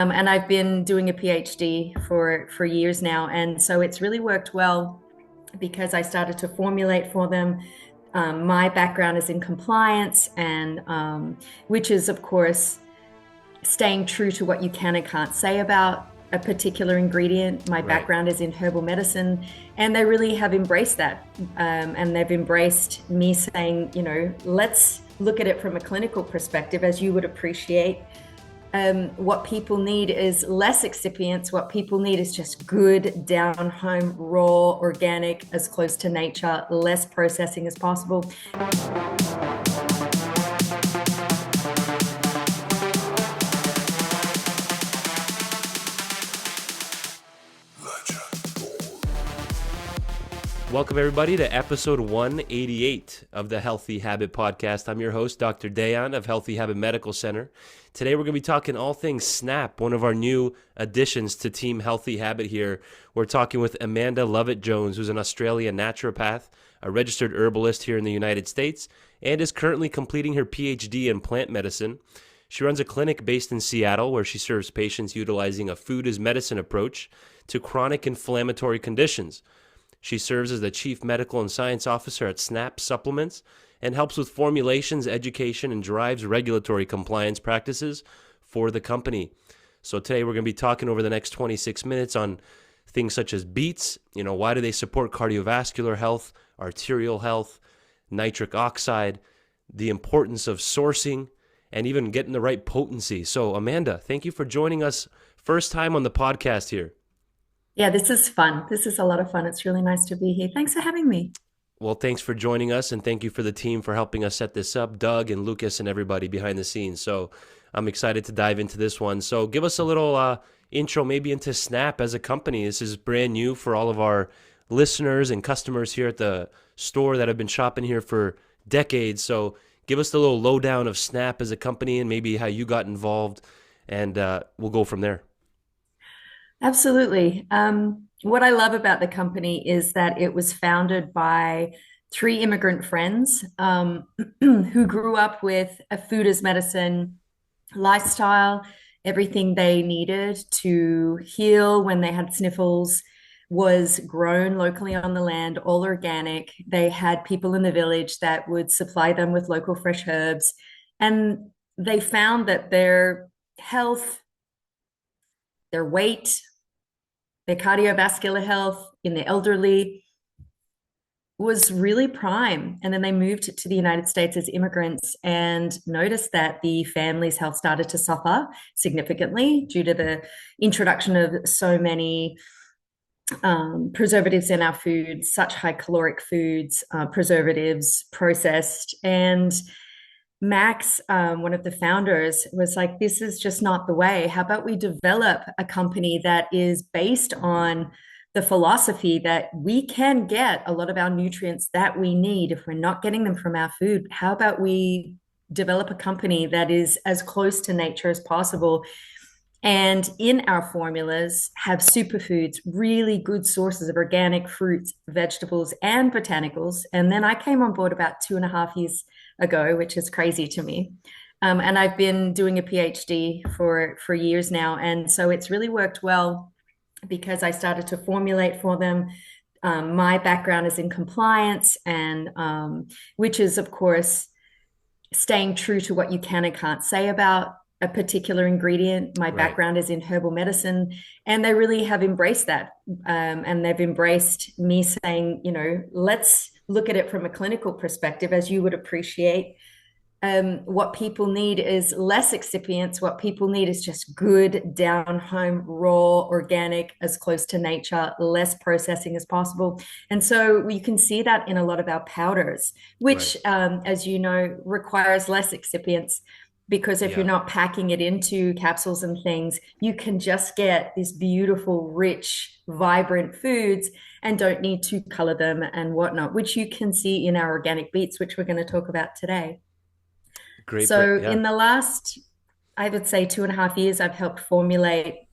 And I've been doing a PhD for years now, and so it's really worked well because I started to formulate for them. My background is in compliance, and which is, of course, staying true to what you can and can't say about a particular ingredient. My Right. background is in herbal medicine, and they really have embraced that. And they've embraced me saying, let's look at it from a clinical perspective, as you would appreciate. What people need is less excipients. What people need is just good, down home, raw, organic, as close to nature, less processing as possible. Welcome, everybody, to episode 188 of the Healthy Habit Podcast. I'm your host, Dr. Dayan of Healthy Habit Medical Center. Today, we're going to be talking all things SNAP, one of our new additions to Team Healthy Habit here. We're talking with Amanda Lovett-Jones, who's an Australian naturopath, a registered herbalist here in the United States, and is currently completing her PhD in plant medicine. She runs a clinic based in Seattle where she serves patients utilizing a food as medicine approach to chronic inflammatory conditions. She serves as the Chief Medical and Science Officer at SNAP Supplements and helps with formulations, education, and drives regulatory compliance practices for the company. So today we're going to be talking over the next 26 minutes on things such as Beets, why do they support cardiovascular health, arterial health, nitric oxide, the importance of sourcing, and even getting the right potency. So Amanda, thank you for joining us first time on the podcast here. Yeah, this is fun. This is a lot of fun. It's really nice to be here. Thanks for having me. Well, thanks for joining us, and thank you for the team for helping us set this up, Doug and Lucas and everybody behind the scenes. So I'm excited to dive into this one. So give us a little intro maybe into Snap as a company. This is brand new for all of our listeners and customers here at the store that have been shopping here for decades. So give us the little lowdown of Snap as a company and maybe how you got involved, and we'll go from there. Absolutely. What I love about the company is that it was founded by three immigrant friends who grew up with a food as medicine lifestyle. Everything they needed to heal when they had sniffles was grown locally on the land, all organic. They had people in the village that would supply them with local fresh herbs. And they found that their health, their weight, their cardiovascular health in the elderly was really prime. And then they moved to the United States as immigrants and noticed that the family's health started to suffer significantly due to the introduction of so many preservatives in our food, such high caloric foods, preservatives, processed. And Max, one of the founders, was like, this is just not the way. How about we develop a company that is based on the philosophy that we can get a lot of our nutrients that we need if we're not getting them from our food? How about we develop a company that is as close to nature as possible? And in our formulas, have superfoods, really good sources of organic fruits, vegetables, and botanicals. And then I came on board about 2.5 years ago, which is crazy to me. And I've been doing a PhD for years now. And so it's really worked well because I started to formulate for them. My background is in compliance, and which is, of course, staying true to what you can and can't say about a particular ingredient. My Right. background is in herbal medicine, and they really have embraced that. And they've embraced me saying, let's look at it from a clinical perspective, as you would appreciate. What people need is less excipients. What people need is just good, down home, raw, organic, as close to nature, less processing as possible. And so you can see that in a lot of our powders, Right. which, as you know, requires less excipients. Because if you're Yeah. not packing it into capsules and things, you can just get these beautiful, rich, vibrant foods and don't need to color them and whatnot, which you can see in our organic beets, which we're going to talk about today. Great. So Yeah. in the last, I would say 2.5 years, I've helped formulate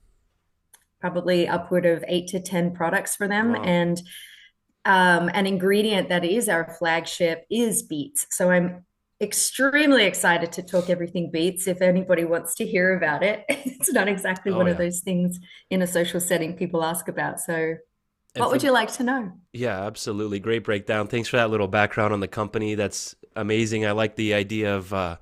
probably upward of 8 to 10 products for them. Wow. And an ingredient that is our flagship is beets. So I'm extremely excited to talk everything beets if anybody wants to hear about it. It's not exactly Oh one of yeah. those things in a social setting people ask about. So, And what for would you like to know? Yeah, absolutely. Great breakdown. Thanks for that little background on the company. That's amazing. I like the idea of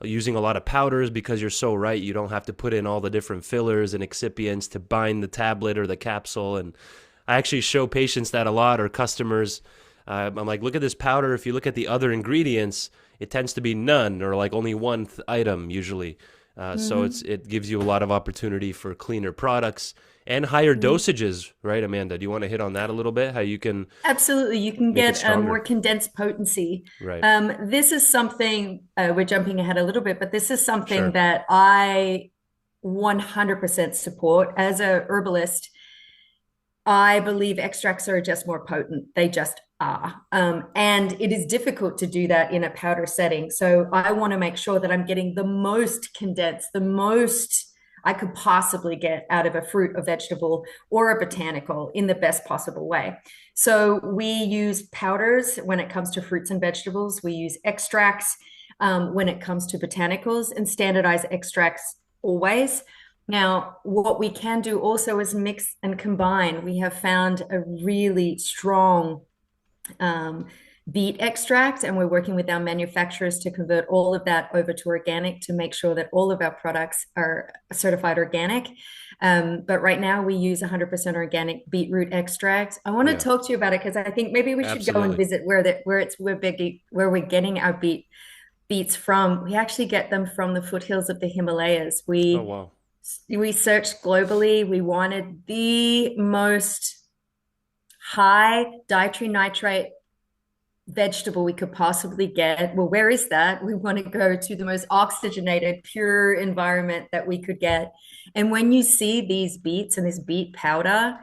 using a lot of powders because you're so right. You don't have to put in all the different fillers and excipients to bind the tablet or the capsule. And I actually show patients that a lot, or customers. I'm like, look at this powder. If you look at the other ingredients, it tends to be none or like only one item usually. So Mm-hmm. it gives you a lot of opportunity for cleaner products and higher dosages, right, Amanda? Do you want to hit on that a little bit? How you can Absolutely. You can make it get a more stronger? condensed potency. Right. This is something, we're jumping ahead a little bit, but this is something Sure. that I 100% support. As a herbalist, I believe extracts are just more potent. They just are. And it is difficult to do that in a powder setting. So I want to make sure that I'm getting the most condensed, the most I could possibly get out of a fruit, a vegetable, or a botanical in the best possible way. So we use powders when it comes to fruits and vegetables. We use extracts when it comes to botanicals, and standardized extracts always. Now, what we can do also is mix and combine. We have found a really strong um, beet extract, and we're working with our manufacturers to convert all of that over to organic to make sure that all of our products are certified organic. But right now, we use 100% organic beetroot extract. I want to Yeah. talk to you about it because I think maybe we should go and Absolutely. visit where we're getting our beets from. We actually get them from the foothills of the Himalayas. Oh We wow. we searched globally. We wanted the most high dietary nitrate vegetable we could possibly get. Well, where is that? We want to go to the most oxygenated, pure environment that we could get. And when you see these beets and this beet powder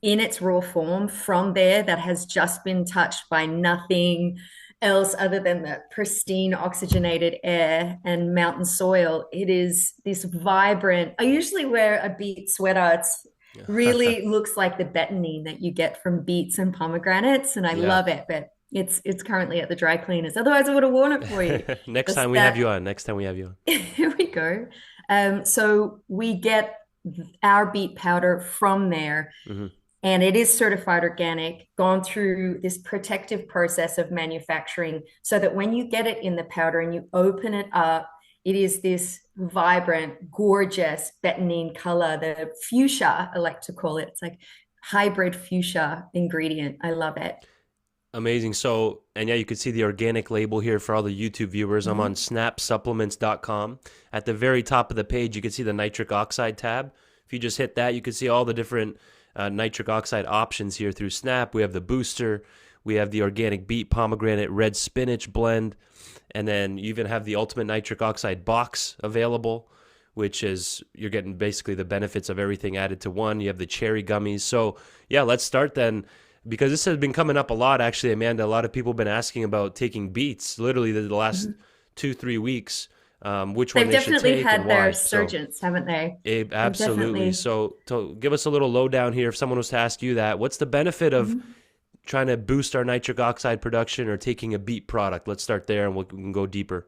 in its raw form from there that has just been touched by nothing else other than the pristine oxygenated air and mountain soil, it is this vibrant. I usually wear a beet sweater. It's really looks like the betaine that you get from beets and pomegranates, and I Yeah. love it. But it's currently at the dry cleaners. Otherwise, I would have worn it for you. Next Just time we have you that. on. Next time we have you on. Here we go. So we get our beet powder from there, Hmm. and it is certified organic, gone through this protective process of manufacturing, so that when you get it in the powder and you open it up, it is this vibrant, gorgeous betaine color, the fuchsia, I like to call it. It's like hybrid fuchsia ingredient. I love it. Amazing. So, and yeah, you can see the organic label here for all the YouTube viewers. I'm on Mhm. snapsupplements.com. At the very top of the page, you can see the nitric oxide tab. If you just hit that, you can see all the different nitric oxide options here through Snap. We have the booster, we have the organic beet pomegranate red spinach blend, and then you even have the ultimate nitric oxide box available, which is you're getting basically the benefits of everything added to one. You have the cherry gummies. So, yeah, let's start then because this has been coming up a lot, actually, Amanda. A lot of people have been asking about taking beets literally the last Mhm. 2 3 weeks, which one They've they should definitely take and had their why. So, surgence, haven't they? They've absolutely. definitely. So, to give us a little lowdown here, if someone was to ask you that, what's the benefit of Mhm. trying to boost our nitric oxide production or taking a beet product? Let's start there and we can go deeper.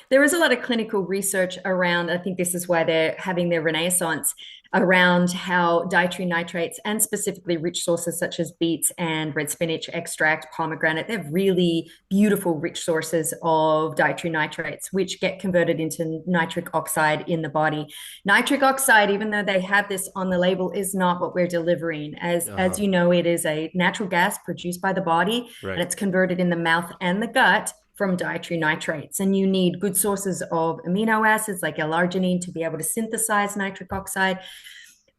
There is a lot of clinical research around, I think this is why they're having their renaissance around how dietary nitrates and specifically rich sources such as beets and red spinach extract, pomegranate, they're really beautiful, rich sources of dietary nitrates, which get converted into nitric oxide in the body. Nitric oxide, even though they have this on the label, is not what we're delivering. Uh As huh. you know, it is a natural gas produced by the body, and Right. it's converted in the mouth and the gut from dietary nitrates. And you need good sources of amino acids like L-arginine to be able to synthesize nitric oxide.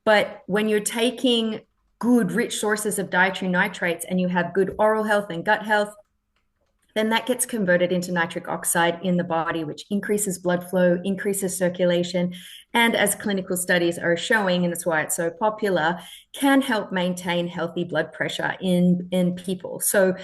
But when you're taking good, rich sources of dietary nitrates and you have good oral health and gut health, then that gets converted into nitric oxide in the body, which increases blood flow, increases circulation, and as clinical studies are showing, and that's why it's so popular, can help maintain healthy blood pressure in people. So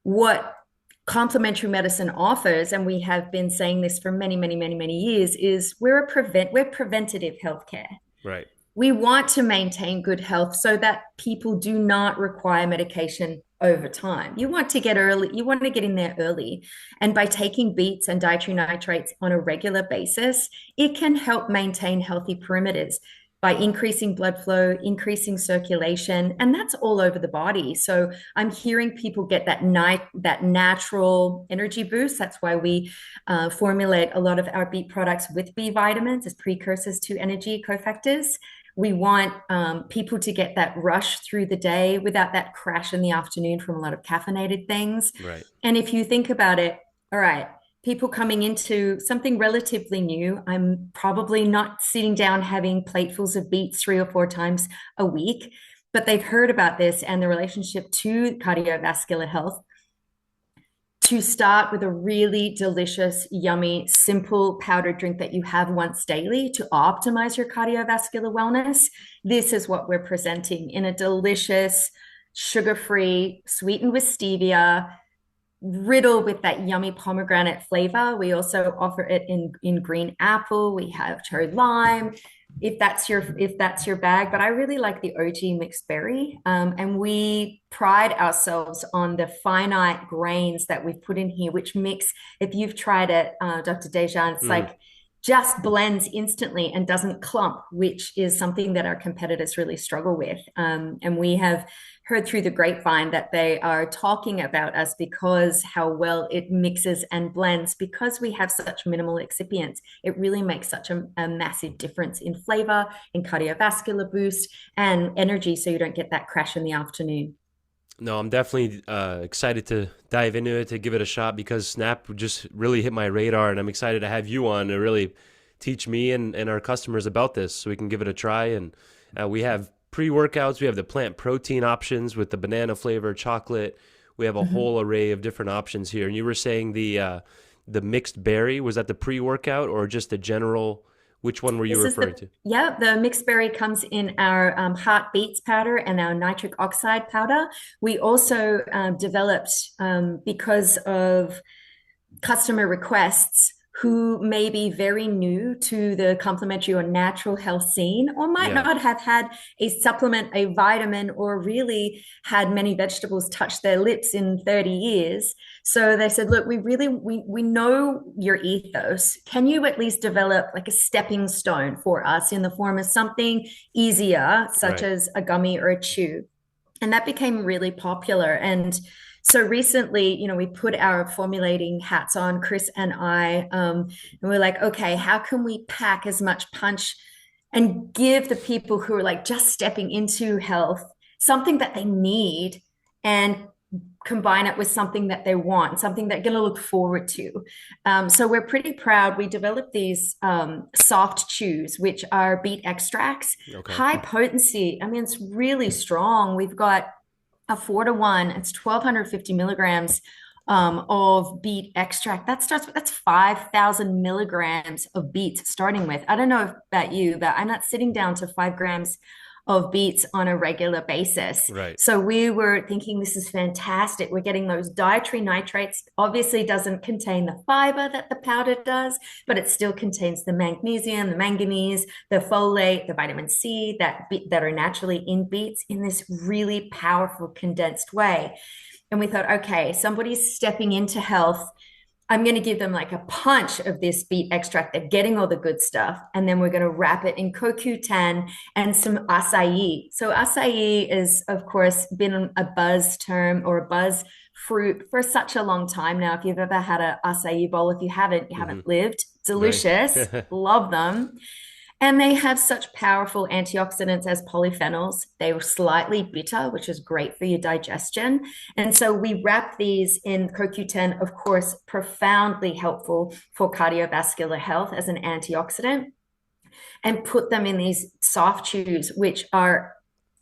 what complementary medicine offers, and we have been saying this for many, many, many, many years, is we're preventative healthcare. Right. We want to maintain good health so that people do not require medication over time. You want to get early, you want to get in there early. And by taking beets and dietary nitrates on a regular basis, it can help maintain healthy perimeters by increasing blood flow, increasing circulation, and that's all over the body. So I'm hearing people get that natural energy boost. That's why we formulate a lot of our beet products with B vitamins as precursors to energy cofactors. We want people to get that rush through the day without that crash in the afternoon from a lot of caffeinated things. Right. And if you think about it, all right, people coming into something relatively new, I'm probably not sitting down having platefuls of beets 3 or 4 times a week, but they've heard about this and the relationship to cardiovascular health. To start with a really delicious, yummy, simple powdered drink that you have once daily to optimize your cardiovascular wellness, this is what we're presenting in a delicious, sugar-free, sweetened with stevia, riddled with that yummy pomegranate flavor. We also offer it in green apple. We have cherry lime, if that's your bag. But I really like the OG mixed berry, and we pride ourselves on the finite grains that we've put in here, which mix. If you've tried it, Dr. Dejan, it's Mm. like just blends instantly and doesn't clump, which is something that our competitors really struggle with. And we have heard through the grapevine that they are talking about us because how well it mixes and blends because we have such minimal excipients. It really makes such a massive difference in flavor, in cardiovascular boost, and energy so you don't get that crash in the afternoon. No, I'm definitely excited to dive into it, to give it a shot, because Snap just really hit my radar, and I'm excited to have you on to really teach me and our customers about this so we can give it a try. And we have pre-workouts, we have the plant protein options with the banana flavor, chocolate. We have a Mm-hmm. whole array of different options here. And you were saying the mixed berry, was that the pre-workout or just a general, which one were you This is referring the to? yeah, the mixed berry comes in our heart beets powder and our nitric oxide powder. We also developed because of customer requests who may be very new to the complementary or natural health scene or might Yeah, not have had a supplement, a vitamin, or really had many vegetables touch their lips in 30 years. So they said, look, we know your ethos. Can you at least develop like a stepping stone for us in the form of something easier, such right. as a gummy or a chew? And that became really popular. And so recently, we put our formulating hats on, Chris and I, and we're like, okay, how can we pack as much punch and give the people who are like just stepping into health something that they need and combine it with something that they want, something they're going to look forward to. So we're pretty proud. We developed these soft chews, which are beet extracts, Okay. high potency. I mean, it's really strong. We've got a 4-to-1. It's 1,250 milligrams of beet extract. That's 5,000 milligrams of beets starting with. I don't know about you, but I'm not sitting down to 5 grams of beets on a regular basis. Right. So we were thinking this is fantastic. We're getting those dietary nitrates. Obviously doesn't contain the fiber that the powder does, but it still contains the magnesium, the manganese, the folate, the vitamin C that are naturally in beets in this really powerful condensed way. And we thought, okay, somebody's stepping into health. I'm going to give them like a punch of this beet extract. They're getting all the good stuff. And then we're going to wrap it in CoQ10 and some acai. So acai is, of course, been a buzz term or a buzz fruit for such a long time now. If you've ever had an acai bowl, if you haven't, you Hmm. haven't lived. Right. Delicious. Love them. And they have such powerful antioxidants as polyphenols. They were slightly bitter, which is great for your digestion. And so we wrap these in CoQ10, of course, profoundly helpful for cardiovascular health as an antioxidant, and put them in these soft chews, which are,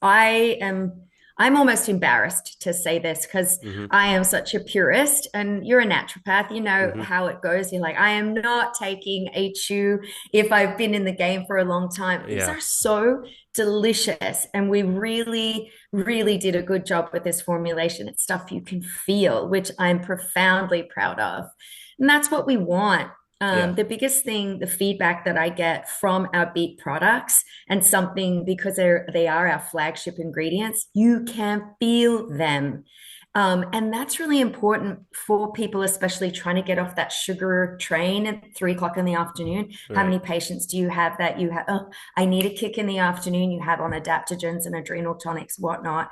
I am, I'm almost embarrassed to say this because Hmm. I am such a purist and you're a naturopath. You know Hmm. how it goes. You're like, I am not taking a chew if I've been in the game for a long time. These Yeah. are so delicious. And we really, really did a good job with this formulation. It's stuff you can feel, which I'm profoundly proud of. And that's what we want. Yeah. The biggest thing, the feedback that I get from our beet products, and something because they are our flagship ingredients, you can feel them. And that's really important for people, especially trying to get off that sugar train at 3 o'clock in the afternoon. How Right. many patients do you have that you have, oh, I need a kick in the afternoon? You have on adaptogens and adrenal tonics, whatnot.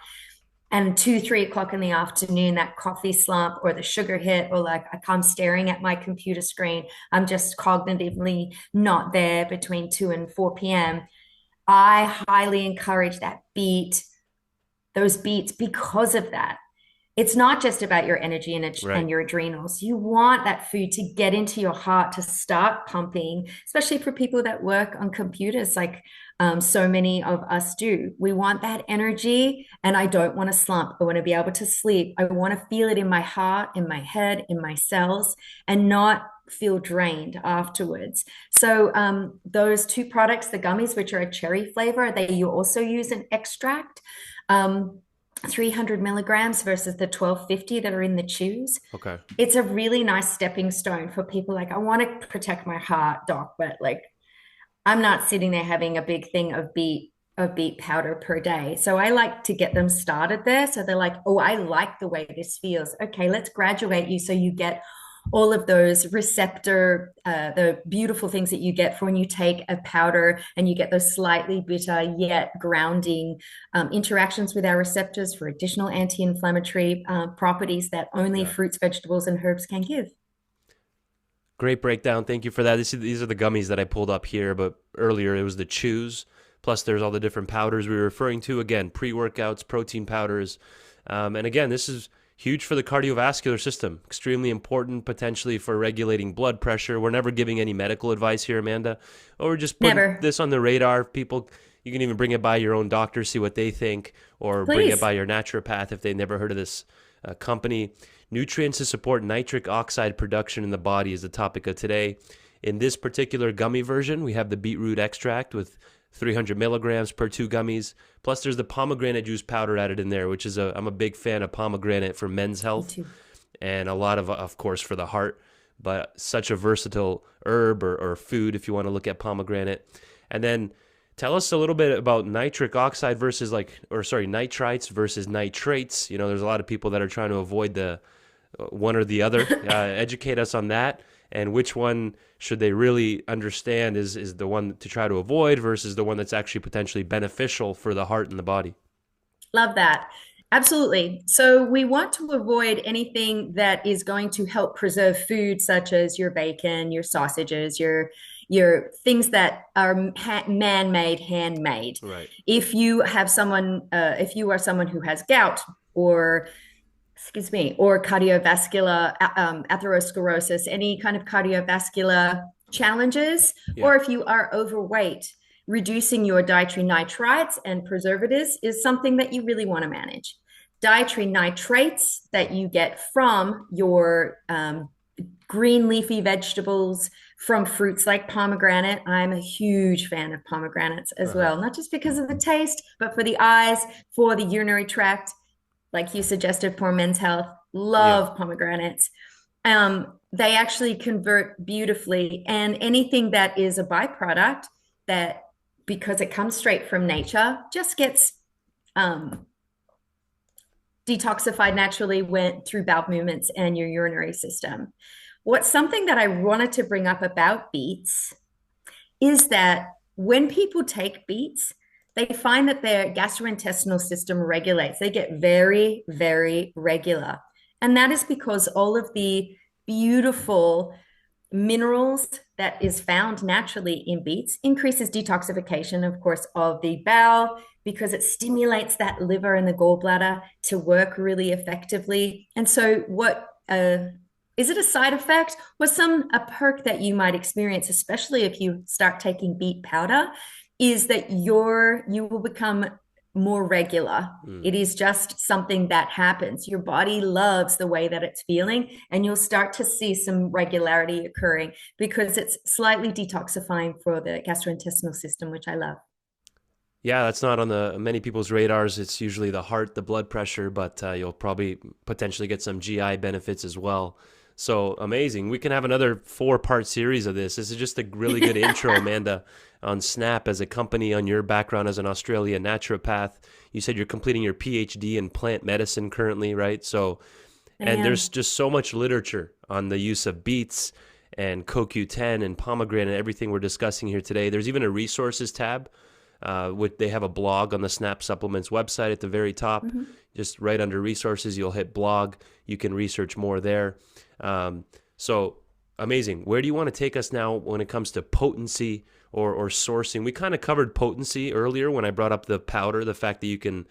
And 2, 3 o'clock in the afternoon, that coffee slump or the sugar hit, or like I'm staring at my computer screen, I'm just cognitively not there between 2 and 4 p.m. I highly encourage those beets because of that. It's not just about your energy and Right. your adrenals. You want that food to get into your heart to start pumping, especially for people that work on computers, like so many of us do. We want that energy, and I don't want to slump. I want to be able to sleep. I want to feel it in my heart, in my head, in my cells, and not feel drained afterwards. So those two products, the gummies, which are a cherry flavor, they you also use an extract. Um, 300 milligrams versus the 1250 that are in the chews. Okay. It's a really nice stepping stone for people like, I want to protect my heart, doc, but like I'm not sitting there having a big thing of beet powder per day. So I like to get them started there. So they're like, oh, I like the way this feels. Okay, let's graduate you so you get all of those the beautiful things that you get for when you take a powder and you get those slightly bitter yet grounding interactions with our receptors for additional anti-inflammatory properties that only Yeah. fruits, vegetables, and herbs can give. Great breakdown. Thank you for that. These are the gummies that I pulled up here, but earlier it was the chews. Plus, there's all the different powders we were referring to. Again, pre-workouts, protein powders. And again, this is huge for the cardiovascular system. Extremely important, potentially, for regulating blood pressure. We're never giving any medical advice here, Amanda. Or we're just putting Never. this on the radar. People, you can even bring it by your own doctor, see what they think, or bring it Please. by your naturopath if they've never heard of this company. Nutrients to support nitric oxide production in the body is the topic of today. In this particular gummy version, we have the beetroot extract with 300 milligrams per 2 gummies. Plus, there's the pomegranate juice powder added in there, which is I'm a big fan of pomegranate for men's Me health too. and a lot of course, for the heart. But such a versatile herb or food if you want to look at pomegranate. And then tell us a little bit about nitric oxide versus nitrites versus nitrates. You know, there's a lot of people that are trying to avoid the one or the other. Educate us on that, and which one should they really understand is the one to try to avoid versus the one that's actually potentially beneficial for the heart and the body. Love that. Absolutely. So we want to avoid anything that is going to help preserve food, such as your bacon, your sausages, your things that are man-made, handmade. Right. If you are someone who has gout or or cardiovascular atherosclerosis, any kind of cardiovascular challenges, Yeah. or if you are overweight, reducing your dietary nitrites and preservatives is something that you really want to manage. Dietary nitrates that you get from your green leafy vegetables, from fruits like pomegranate. I'm a huge fan of pomegranates as Uh-huh. well, not just because of the taste, but for the eyes, for the urinary tract, like you suggested, for men's health. Yeah. Love pomegranates. They actually convert beautifully, and anything that is a byproduct that, because it comes straight from nature, just gets um, detoxified naturally went through bowel movements and your urinary system. What's something that I wanted to bring up about beets is that when people take beets, they find that their gastrointestinal system regulates. They get very, very regular. And that is because all of the beautiful minerals that is found naturally in beets increases detoxification, of course, of the bowel because it stimulates that liver and the gallbladder to work really effectively. And so, what is it a side effect or a perk that you might experience, especially if you start taking beet powder, is that you will become more regular. Mm. It is just something that happens. Your body loves the way that it's feeling, and you'll start to see some regularity occurring because it's slightly detoxifying for the gastrointestinal system, which I love. Yeah, that's not on the many people's radars. It's usually the heart, the blood pressure, but you'll probably potentially get some GI benefits as well. So amazing. We can have another 4-part series of this. This is just a really good intro, Amanda, on Snap as a company, on your background as an Australian naturopath. You said you're completing your PhD in plant medicine currently, right? So, I and there's am. just so much literature on the use of beets and CoQ10 and pomegranate and everything we're discussing here today. There's even a resources tab. They have a blog on the Snap Supplements website at the very top. Mhm. Just right under resources, you'll hit blog. You can research more there. So amazing. Where do you want to take us now when it comes to potency or sourcing? We kind of covered potency earlier when I brought up the powder, the fact that you can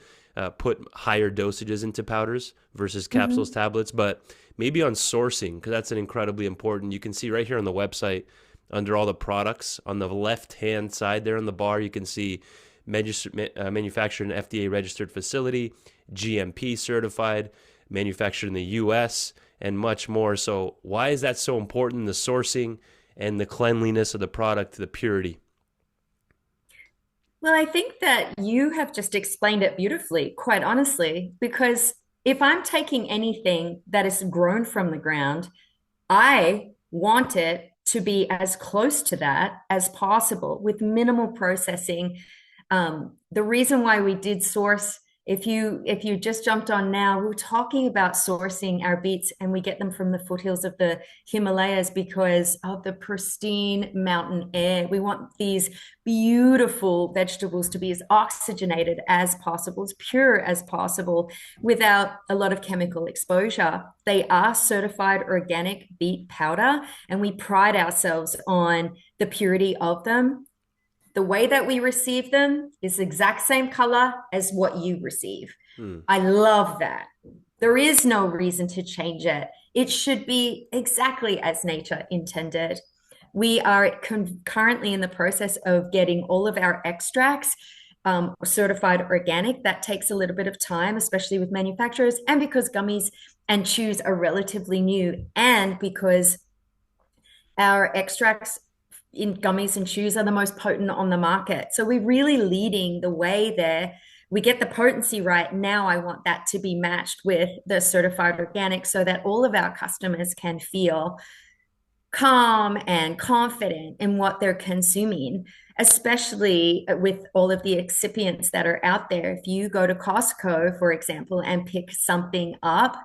put higher dosages into powders versus capsules, Mhm. tablets, but maybe on sourcing, because that's an incredibly important. You can see right here on the website under all the products on the left-hand side there on the bar, you can see manufactured in FDA registered facility, GMP certified, manufactured in the US, and much more. So why is that so important? The sourcing and the cleanliness of the product, the purity. Well, I think that you have just explained it beautifully, quite honestly, because if I'm taking anything that is grown from the ground, I want it to be as close to that as possible with minimal processing. The reason why we did source, if you just jumped on now, we were talking about sourcing our beets, and we get them from the foothills of the Himalayas because of the pristine mountain air. We want these beautiful vegetables to be as oxygenated as possible, as pure as possible, without a lot of chemical exposure. They are certified organic beet powder, and we pride ourselves on the purity of them. The way that we receive them is the exact same color as what you receive. Hmm. I love that. There is no reason to change it. It should be exactly as nature intended. We are currently in the process of getting all of our extracts certified organic. That takes a little bit of time, especially with manufacturers, and because gummies and chews are relatively new, and because our extracts in gummies and chews are the most potent on the market. So we're really leading the way there. We get the potency right. Now I want that to be matched with the certified organic so that all of our customers can feel calm and confident in what they're consuming, especially with all of the excipients that are out there. If you go to Costco, for example, and pick something up,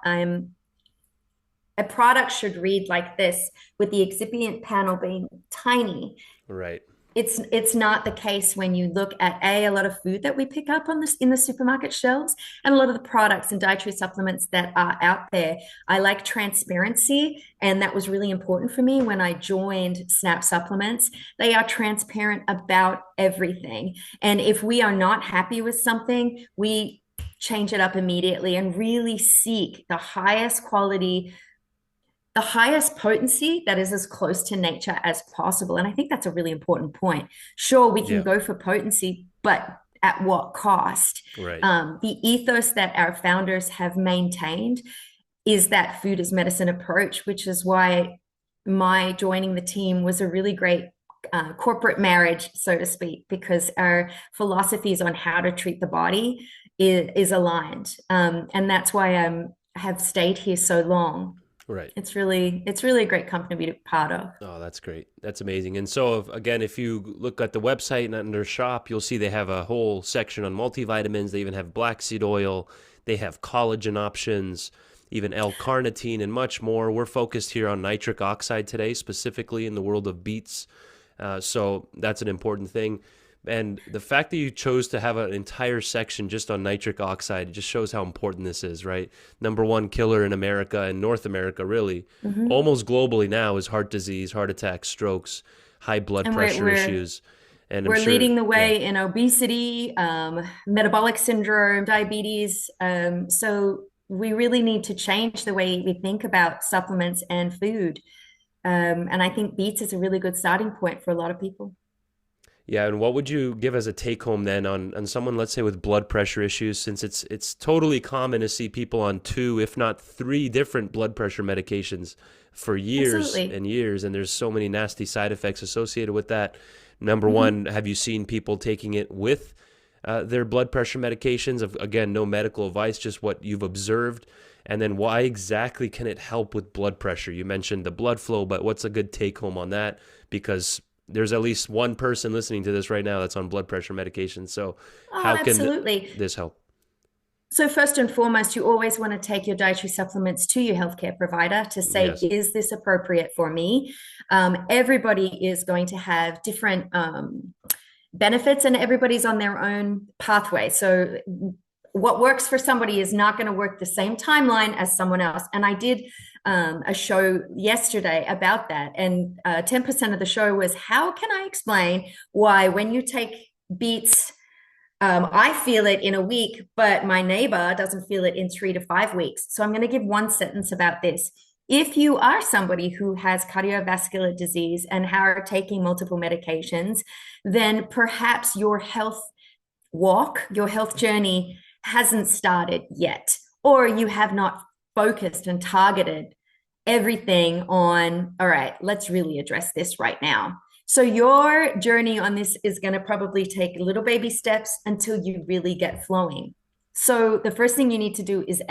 a product should read like this, with the excipient panel being tiny. Right. It's not the case when you look at a lot of food that we pick up on this in the supermarket shelves, and a lot of the products and dietary supplements that are out there. I like transparency, and that was really important for me when I joined Snap Supplements. They are transparent about everything, and if we are not happy with something, we change it up immediately and really seek the highest potency that is as close to nature as possible. And I think that's a really important point. Sure, we can Yeah. go for potency, but at what cost? Right. The ethos that our founders have maintained is that food is medicine approach, which is why my joining the team was a really great corporate marriage, so to speak, because our philosophies on how to treat the body is aligned. And that's why I have stayed here so long. Right. It's really a great company to be part of. Oh, that's great. That's amazing. And so, again, if you look at the website and under shop, you'll see they have a whole section on multivitamins. They even have black seed oil. They have collagen options, even L-carnitine, and much more. We're focused here on nitric oxide today, specifically in the world of beets. So that's an important thing. And the fact that you chose to have an entire section just on nitric oxide, it just shows how important this is, right? Number one killer in America and North America, really, Mhm. almost globally now, is heart disease, heart attacks, strokes, high blood And we're pressure we're issues. And I'm we're sure, leading the yeah, way in obesity, metabolic syndrome, diabetes. So we really need to change the way we think about supplements and food. And I think beets is a really good starting point for a lot of people. yeah. And what would you give as a take home then on someone, let's say, with blood pressure issues, since it's totally common to see people on 2, if not 3 different blood pressure medications for years Absolutely. and years, and there's so many nasty side effects associated with that. Number Mhm. one, have you seen people taking it with their blood pressure medications? Of again, no medical advice, just what you've observed. And then why exactly can it help with blood pressure? You mentioned the blood flow, but what's a good take home on that? Because there's at least one person listening to this right now that's on blood pressure medication. So Oh, how can absolutely. this help? So first and foremost, you always want to take your dietary supplements to your healthcare provider to say, Yes. is this appropriate for me? Everybody is going to have different benefits, and everybody's on their own pathway. So what works for somebody is not going to work the same timeline as someone else. And I did a show yesterday about that. And 10% of the show was, how can I explain why when you take beets, I feel it in a week, but my neighbor doesn't feel it in 3 to 5 weeks. So I'm going to give one sentence about this. If you are somebody who has cardiovascular disease and are taking multiple medications, then perhaps your health walk, your health journey hasn't started yet, or you have not focused and targeted everything on, all right, let's really address this right now. So your journey on this is going to probably take little baby steps until you really get flowing. So the first thing you need to do is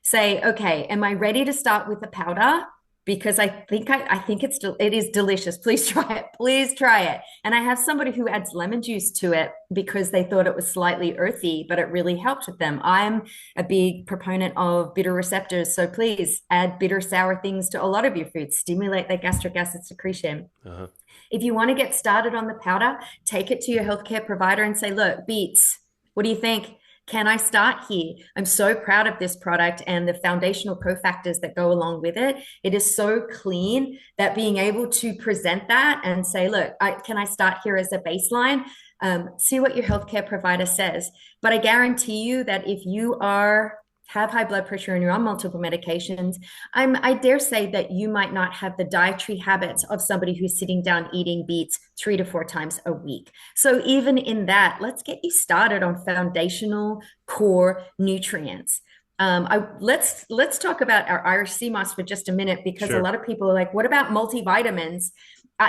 say, okay, am I ready to start with the powder? Because I think it is delicious. Please try it. Please try it. And I have somebody who adds lemon juice to it because they thought it was slightly earthy, but it really helped with them. I'm a big proponent of bitter receptors, so please add bitter sour things to a lot of your foods. Stimulate their gastric acid secretion. Uh-huh. If you want to get started on the powder, take it to your healthcare provider and say, look, Beets, what do you think? Can I start here? I'm so proud of this product and the foundational cofactors that go along with it. It is so clean that being able to present that and say, look, can I start here as a baseline? See what your healthcare provider says. But I guarantee you that if you have high blood pressure and you're on multiple medications, I dare say that you might not have the dietary habits of somebody who's sitting down eating beets 3 to 4 times a week. So even in that, let's get you started on foundational core nutrients. Let's talk about our Irish sea moss for just a minute, because a Sure. lot of people are like, what about multivitamins?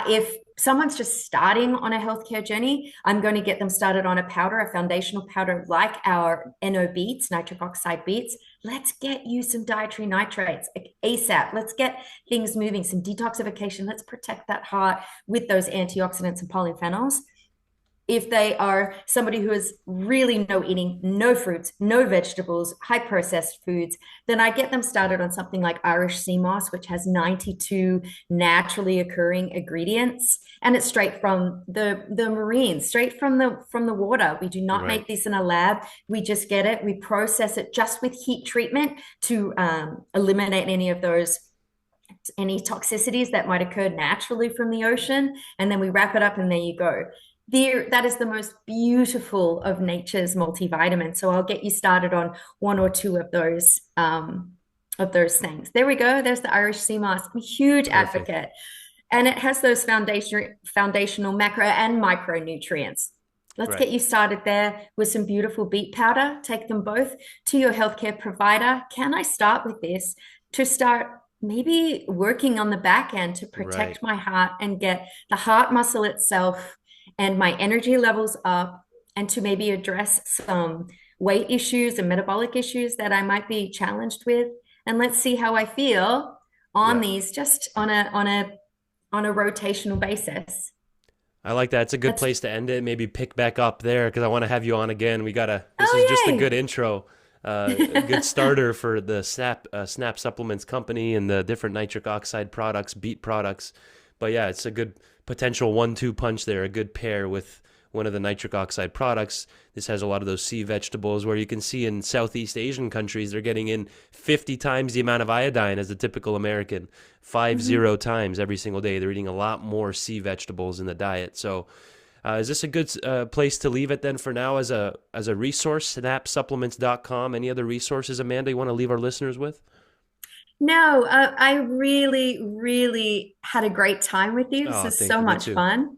If someone's just starting on a healthcare journey, I'm going to get them started on a powder, a foundational powder like our NO beets, nitric oxide beets. Let's get you some dietary nitrates ASAP. Let's get things moving, some detoxification. Let's protect that heart with those antioxidants and polyphenols. If they are somebody who is really no eating, no fruits, no vegetables, high processed foods, then I get them started on something like Irish sea moss, which has 92 naturally occurring ingredients, and it's straight from the marine, straight from the water. We do not Right. make this in a lab. We just get it. We process it just with heat treatment to eliminate any toxicities that might occur naturally from the ocean, and then we wrap it up, and there you go. That is the most beautiful of nature's multivitamins. So I'll get you started on one or two of those things. There we go. There's the Irish sea moss. I'm a huge Perfect. advocate. And it has those foundational macro and micronutrients. Let's Right. get you started there with some beautiful beet powder. Take them both to your healthcare provider. Can I start with this to start maybe working on the back end to Right. protect my heart and get the heart muscle itself and my energy levels up, and to maybe address some weight issues and metabolic issues that I might be challenged with? And let's see how I feel on Yeah. these, just on a rotational basis. I like that. It's a good That's place to end it. Maybe pick back up there because I want to have you on again. This is just a oh good intro, a good yay. starter for the Snap Supplements company and the different nitric oxide products, beet products. But yeah, it's a good potential 1-2 punch there, a good pair with one of the nitric oxide products. This has a lot of those sea vegetables where you can see in Southeast Asian countries, they're getting in 50 times the amount of iodine as the typical American, 50 times every single day. They're eating a lot more sea vegetables in the diet. So is this a good place to leave it then for now as a resource, snapsupplements.com? Any other resources, Amanda, you want to leave our listeners with? No, I really, really had a great time with you. This Oh, is thank so you. Me much too. fun.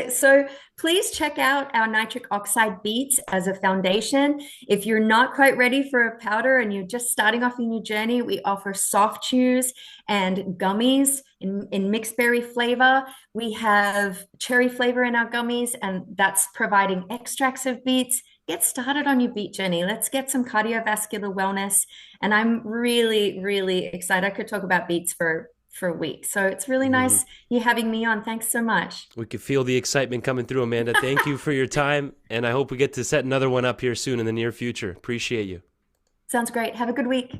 So please check out our nitric oxide beets as a foundation. If you're not quite ready for a powder and you're just starting off in your journey, we offer soft chews and gummies in mixed berry flavor. We have cherry flavor in our gummies, and that's providing extracts of beets. Get started on your beet journey. Let's get some cardiovascular wellness. And I'm really, really excited. I could talk about beets for a week. So it's really Mhm. nice you having me on. Thanks so much. We could feel the excitement coming through, Amanda. Thank you for your time, and I hope we get to set another one up here soon in the near future. Appreciate you. Sounds great. Have a good week.